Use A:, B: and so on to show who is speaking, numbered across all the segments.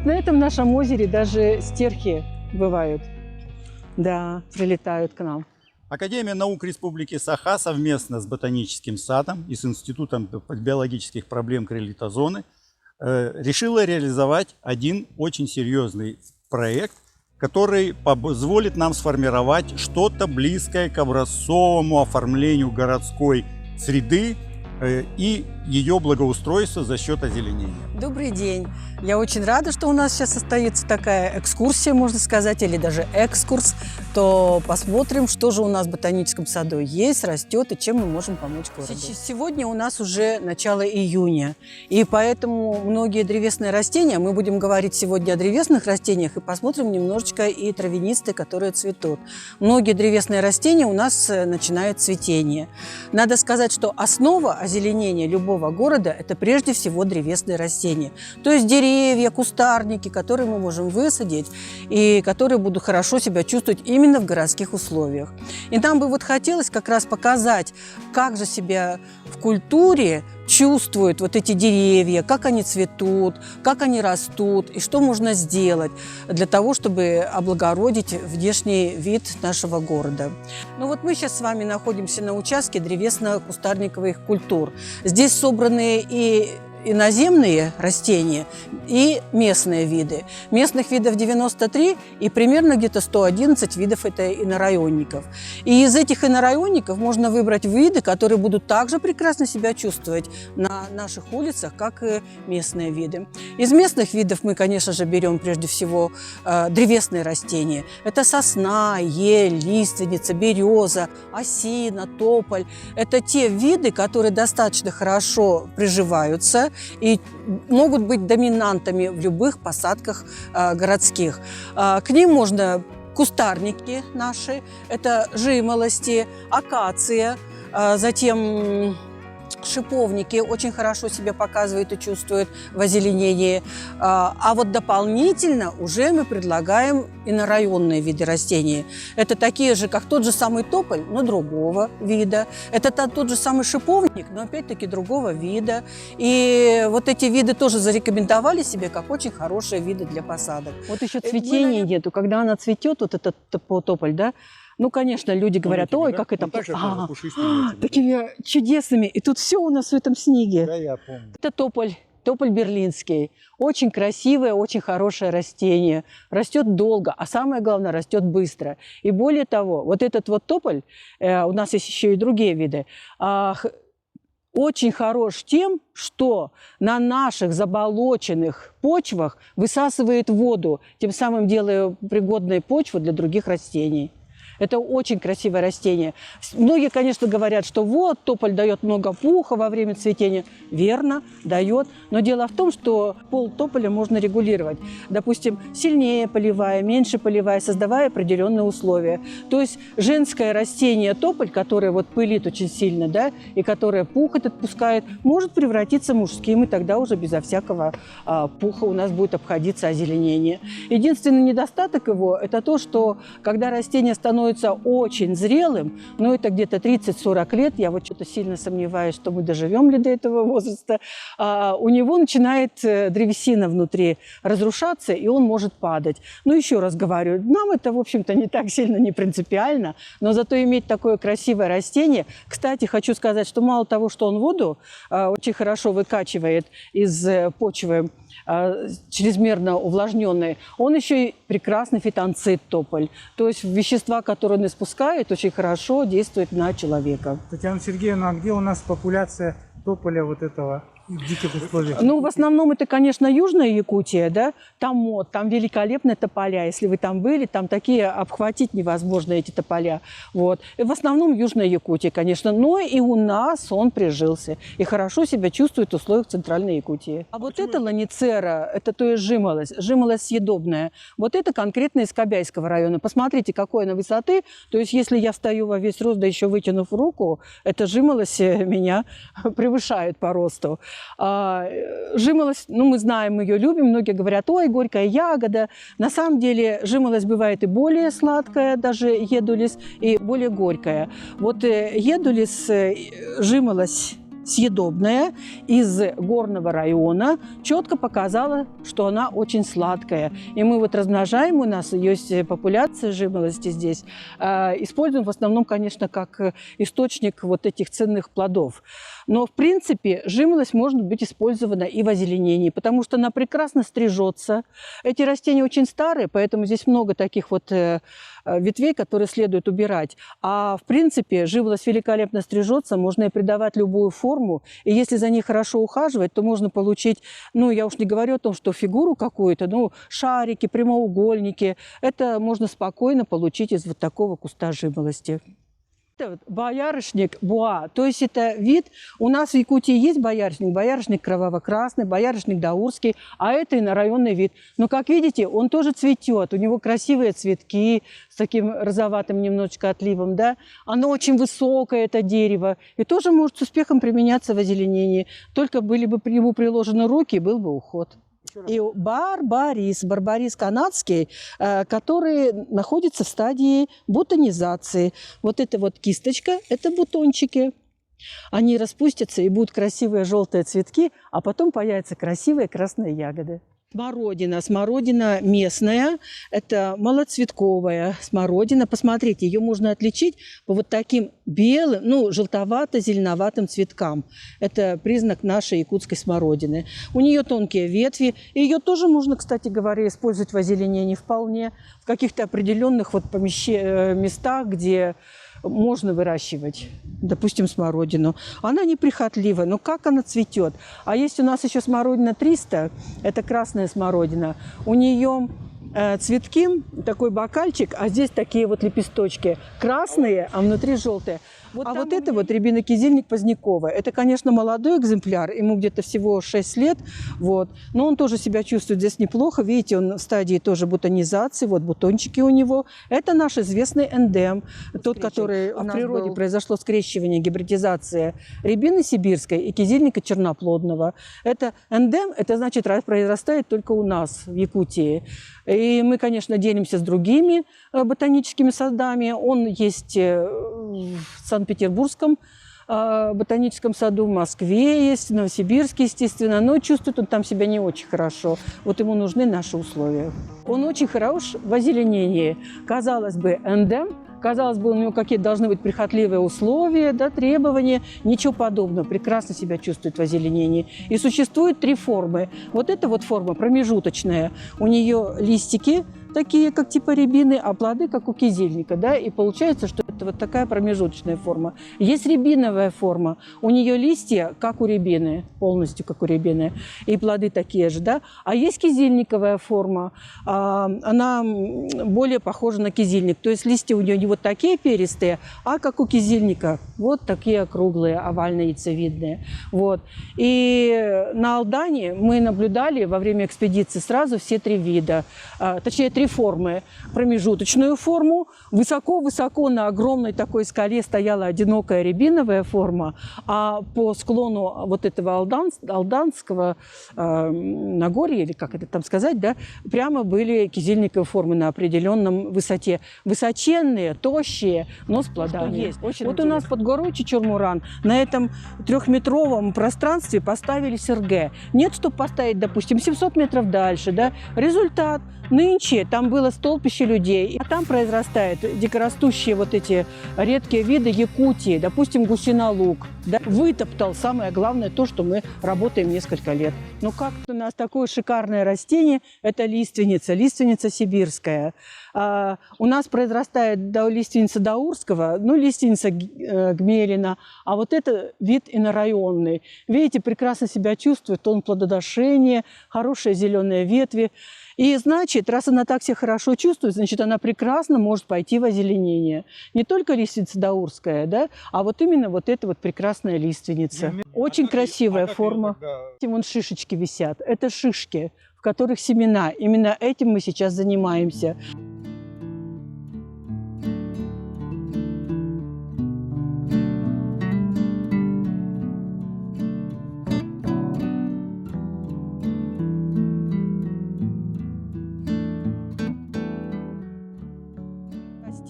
A: Вот на этом нашем озере даже стерхи бывают. Да, прилетают к нам.
B: Академия наук Республики Саха совместно с Ботаническим садом и с Институтом биологических проблем крилитозоны решила реализовать один очень серьезный проект, который позволит нам сформировать что-то близкое к образцовому оформлению городской среды и ее благоустройства за счет озеленения.
A: Добрый день! Я очень рада, что у нас сейчас состоится такая экскурсия, можно сказать, или даже экскурс. То посмотрим, что же у нас в ботаническом саду есть, растет и чем мы можем помочь городу. Сегодня у нас уже начало июня, и поэтому многие древесные растения, мы будем говорить сегодня о древесных растениях и посмотрим немножечко и травянистые, которые цветут. Многие древесные растения у нас начинают цветение. Надо сказать, что основа озеленения любого города – это прежде всего древесные растения. То есть деревья, кустарники, которые мы можем высадить и которые будут хорошо себя чувствовать именно в городских условиях. И нам бы вот хотелось как раз показать, как же себя в культуре чувствуют вот эти деревья, как они цветут, как они растут и что можно сделать для того, чтобы облагородить внешний вид нашего города. Ну вот мы сейчас с вами находимся на участке древесно-кустарниковых культур. Здесь собраны и иноземные растения и местные виды. Местных видов 93 и примерно где-то 111 видов это инорайонников. И из этих инорайонников можно выбрать виды, которые будут также прекрасно себя чувствовать на наших улицах, как и местные виды. Из местных видов мы, конечно же, берем прежде всего древесные растения. Это сосна, ель, лиственница, береза, осина, тополь. Это те виды, которые достаточно хорошо приживаются и могут быть доминантами в любых посадках городских. К ним можно кустарники наши, это жимолости, акация, затем шиповники очень хорошо себя показывают и чувствуют в озеленении. А вот дополнительно уже мы предлагаем инорайонные виды растений. Это такие же, как тот же самый тополь, но другого вида. Это тот же самый шиповник, но опять-таки другого вида. И вот эти виды тоже зарекомендовали себе как очень хорошие виды для посадок. Вот еще цветения нету. Когда она цветет, вот этот тополь, да, ну, конечно, люди говорят, ой, как это такими чудесными. И тут все у нас в этом снеге.
B: Да, я помню.
A: Это тополь берлинский. Очень красивое, очень хорошее растение. Растет долго, а самое главное, растет быстро. И более того, вот этот вот тополь, у нас есть еще и другие виды, очень хорош тем, что на наших заболоченных почвах высасывает воду, тем самым делая пригодной почву для других растений. Это очень красивое растение. Многие, конечно, говорят, что вот, тополь дает много пуха во время цветения. Верно, дает. Но дело в том, что пол тополя можно регулировать. Допустим, сильнее поливая, меньше поливая, создавая определенные условия. То есть женское растение тополь, которое вот пылит очень сильно, да, и которое пух этот пускает, может превратиться мужским, и тогда уже безо всякого пуха у нас будет обходиться озеленение. Единственный недостаток его – это то, что когда растение становится очень зрелым, но это где-то 30-40 лет, я вот что-то сильно сомневаюсь, что мы доживем ли до этого возраста, у него начинает древесина внутри разрушаться, и он может падать. Ну, еще раз говорю, нам это, в общем-то, не так сильно не принципиально, но зато иметь такое красивое растение. Кстати, хочу сказать, что мало того, что он воду очень хорошо выкачивает из почвы, чрезмерно увлажненной, он еще и прекрасный фитонцид тополь. То есть вещества, которые он испускает, очень хорошо действуют на человека.
C: Татьяна Сергеевна, а где у нас популяция тополя вот этого в диких условиях?
A: Ну, в основном это, конечно, Южная Якутия, да, там великолепные тополя. Если вы там были, там такие обхватить невозможно эти тополя. Вот. И в основном Южная Якутия, конечно, но и у нас он прижился и хорошо себя чувствует в условиях Центральной Якутии. А вот это ланицера, это то есть жимолость съедобная. Вот это конкретно из Кобяйского района. Посмотрите, какой она высоты. То есть, если я встаю во весь рост, да еще вытянув руку, эта жимолость меня превышает по росту. Жимолость, ну, мы знаем, ее любим, многие говорят, ой, горькая ягода. На самом деле жимолость бывает и более сладкая, даже едулис, и более горькая. Вот едулис, жимолость съедобная, из горного района, четко показала, что она очень сладкая. И мы вот размножаем, у нас есть популяция жимолости здесь, используем в основном, конечно, как источник вот этих ценных плодов. Но, в принципе, жимолость может быть использована и в озеленении, потому что она прекрасно стрижется. Эти растения очень старые, поэтому здесь много таких вот ветвей, которые следует убирать. А, в принципе, жимолость великолепно стрижется, можно ей придавать любую форму. И если за ней хорошо ухаживать, то можно получить, ну, я уж не говорю о том, что фигуру какую-то, ну, шарики, прямоугольники. Это можно спокойно получить из вот такого куста жимолости. Это вот боярышник буа, то есть это вид, у нас в Якутии есть боярышник кроваво-красный, боярышник даурский, а это инорайонный вид. Но, как видите, он тоже цветет, у него красивые цветки с таким розоватым немножечко отливом, да. Оно очень высокое, это дерево, и тоже может с успехом применяться в озеленении. Только были бы к нему приложены руки, был бы уход. И барбарис канадский, который находится в стадии бутонизации. Вот эта вот кисточка, это бутончики. Они распустятся и будут красивые желтые цветки, а потом появятся красивые красные ягоды. Смородина местная, это малоцветковая смородина. Посмотрите, ее можно отличить по вот таким белым, ну, желтовато-зеленоватым цветкам. Это признак нашей якутской смородины. У нее тонкие ветви, и ее тоже можно, кстати говоря, использовать в озеленении вполне. В каких-то определенных вот местах, где можно выращивать, допустим, смородину. Она неприхотлива, но как она цветет. А есть у нас еще смородина 300, это красная смородина. У нее цветки, такой бокальчик, а здесь такие вот лепесточки красные, а внутри желтые. Вот это вот рябинокизильник поздняковый. Это, конечно, молодой экземпляр, ему где-то всего 6 лет, вот. Но он тоже себя чувствует здесь неплохо. Видите, он в стадии тоже бутонизации, вот бутончики у него. Это наш известный эндем, тот, который в природе произошло скрещивание, гибридизация рябины сибирской и кизильника черноплодного. Это эндем, это значит, произрастает только у нас, в Якутии. И мы, конечно, делимся с другими ботаническими садами. Он есть в Санкт-Петербургском ботаническом саду, в Москве есть, в Новосибирске, естественно, но чувствует он там себя не очень хорошо. Вот ему нужны наши условия. Он очень хорош в озеленении. Казалось бы, эндем, казалось бы, у него какие-то должны быть прихотливые условия, да, требования. Ничего подобного. Прекрасно себя чувствует в озеленении. И существует 3 формы. Вот эта вот форма промежуточная. У нее листики такие, как типа рябины, а плоды, как у кизильника, да, и получается, что это вот такая промежуточная форма. Есть рябиновая форма, у нее листья, как у рябины, полностью как у рябины, и плоды такие же, да, а есть кизильниковая форма, она более похожа на кизильник, то есть листья у нее не вот такие перистые, а как у кизильника, вот такие округлые, овальные, яйцевидные, вот. И на Алдане мы наблюдали во время экспедиции сразу все 3 вида, точнее 3 формы. Промежуточную форму, высоко-высоко на огромной такой скале стояла одинокая рябиновая форма, а по склону вот этого алданского Нагорья, или как это там сказать, да, прямо были кизильниковые формы на определенном высоте. Высоченные, тощие, но с плодами. Есть. Вот у нас под горой Чичурмуран на этом 3-метровом пространстве поставили СРГ. Нет, чтобы поставить, допустим, 700 метров дальше, да. Результат. Нынче там было столпище людей, а там произрастают дикорастущие вот эти редкие виды Якутии, допустим, гусинолук. Да? Вытоптал самое главное то, что мы работаем несколько лет. Ну как у нас такое шикарное растение, это лиственница сибирская. У нас произрастает лиственница даурского, ну, лиственница гмелина, а вот это вид инорайонный. Видите, прекрасно себя чувствует, он плодоношение, хорошие зеленые ветви. И значит, раз она так себя хорошо чувствует, значит, она прекрасно может пойти в озеленение. Не только лиственница даурская, да, а вот именно вот эта вот прекрасная лиственница. Очень красивая форма. Вон шишечки висят. Это шишки, в которых семена. Именно этим мы сейчас занимаемся.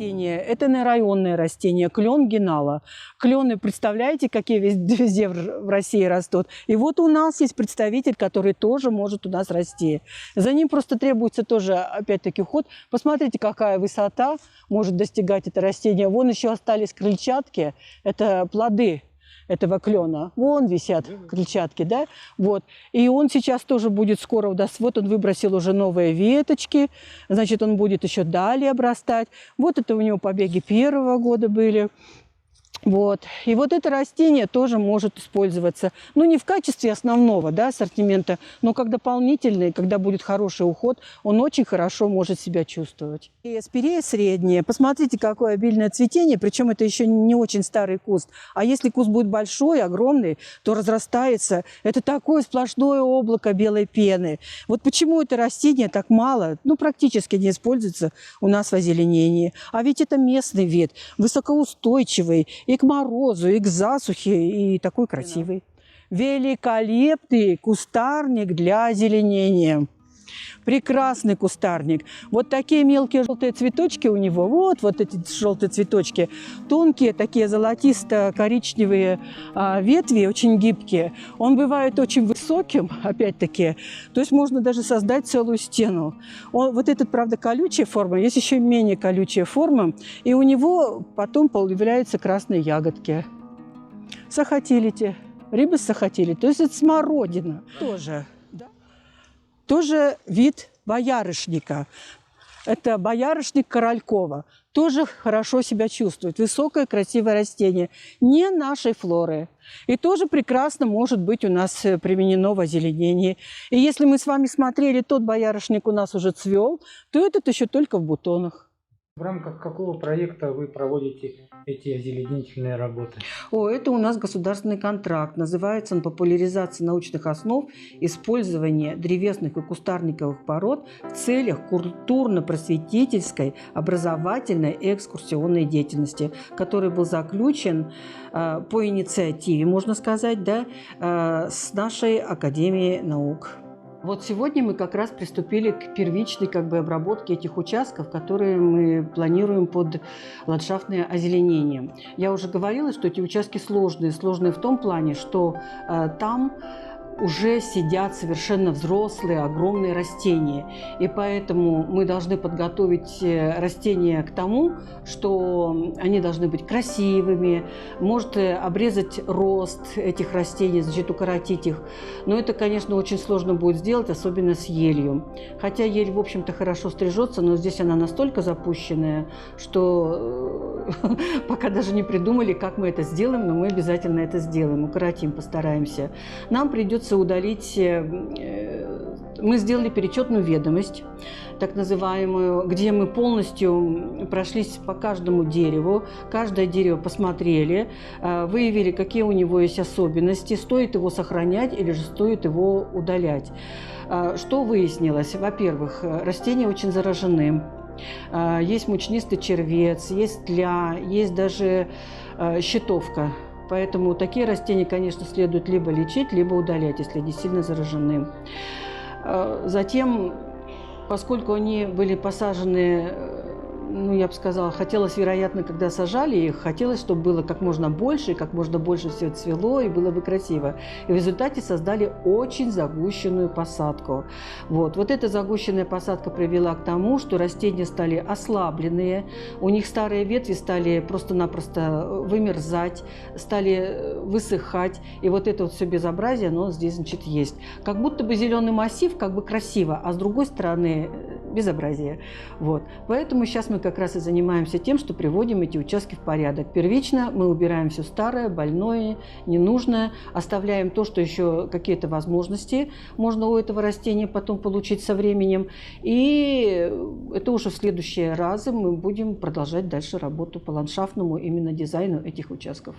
A: растение, это районное растение, клен генала. Клены, представляете, какие везде в России растут. И вот у нас есть представитель, который тоже может у нас расти. За ним просто требуется тоже, опять-таки, уход. Посмотрите, какая высота может достигать это растение. Вон еще остались крыльчатки, это плоды этого клена. Вон висят крыльчатки, да? Вот. И он сейчас тоже будет скоро удастся. Вот он выбросил уже новые веточки, значит, он будет еще далее обрастать. Вот это у него побеги первого года были. Вот. И вот это растение тоже может использоваться, ну, не в качестве основного, да, ассортимента, но как дополнительный, когда будет хороший уход, он очень хорошо может себя чувствовать. И аспирея средняя. Посмотрите, какое обильное цветение, причем это еще не очень старый куст. А если куст будет большой, огромный, то разрастается. Это такое сплошное облако белой пены. Вот почему это растение так мало, ну, практически не используется у нас в озеленении. А ведь это местный вид, высокоустойчивый, и к морозу, и к засухе, и такой красивый. Великолепный кустарник для озеленения. Прекрасный кустарник. Вот такие мелкие желтые цветочки у него. Вот эти желтые цветочки. Тонкие, такие золотисто-коричневые ветви, очень гибкие. Он бывает очень высоким, опять-таки. То есть можно даже создать целую стену. Вот этот, правда, колючая форма. Есть еще менее колючая форма. И у него потом появляются красные ягодки. Сахатилити. Рибас сахатилити. То есть это смородина тоже. Тоже вид боярышника. Это боярышник Королькова. Тоже хорошо себя чувствует. Высокое, красивое растение. Не нашей флоры. И тоже прекрасно может быть у нас применено в озеленении. И если мы с вами смотрели, тот боярышник у нас уже цвел, то этот еще только в бутонах.
C: В рамках какого проекта вы проводите эти озеленительные работы?
A: Это у нас государственный контракт. Называется он «Популяризация научных основ использования древесных и кустарниковых пород в целях культурно-просветительской, образовательной и экскурсионной деятельности», который был заключен по инициативе, можно сказать, да, с нашей Академией наук. Вот сегодня мы как раз приступили к первичной обработке этих участков, которые мы планируем под ландшафтное озеленение. Я уже говорила, что эти участки сложные. Сложные в том плане, что там уже сидят совершенно взрослые, огромные растения. И поэтому мы должны подготовить растения к тому, что они должны быть красивыми, может обрезать рост этих растений, значит, укоротить их. Но это, конечно, очень сложно будет сделать, особенно с елью. Хотя ель, в общем-то, хорошо стрижется, но здесь она настолько запущенная, что пока даже не придумали, как мы это сделаем, но мы обязательно это сделаем, укоротим, постараемся. Нам придется удалить, мы сделали перечетную ведомость, так называемую, где мы полностью прошлись по каждому дереву, каждое дерево посмотрели, выявили, какие у него есть особенности, стоит его сохранять или же стоит его удалять. Что выяснилось? Во-первых, растения очень заражены. Есть мучнистый червец, есть тля, есть даже щитовка. Поэтому такие растения, конечно, следует либо лечить, либо удалять, если они сильно заражены. Затем, поскольку они были посажены, ну, я бы сказала, хотелось, вероятно, когда сажали их, хотелось, чтобы было как можно больше, и как можно больше все цвело, и было бы красиво. И в результате создали очень загущенную посадку. Вот эта загущенная посадка привела к тому, что растения стали ослабленные, у них старые ветви стали просто-напросто вымерзать, стали высыхать. И вот это вот все безобразие, оно здесь, значит, есть. Как будто бы зеленый массив, как бы красиво, а с другой стороны безобразие. Поэтому сейчас мы как раз и занимаемся тем, что приводим эти участки в порядок. Первично мы убираем все старое, больное, ненужное, оставляем то, что еще какие-то возможности можно у этого растения потом получить со временем. И это уже в следующие разы мы будем продолжать дальше работу по ландшафтному именно дизайну этих участков.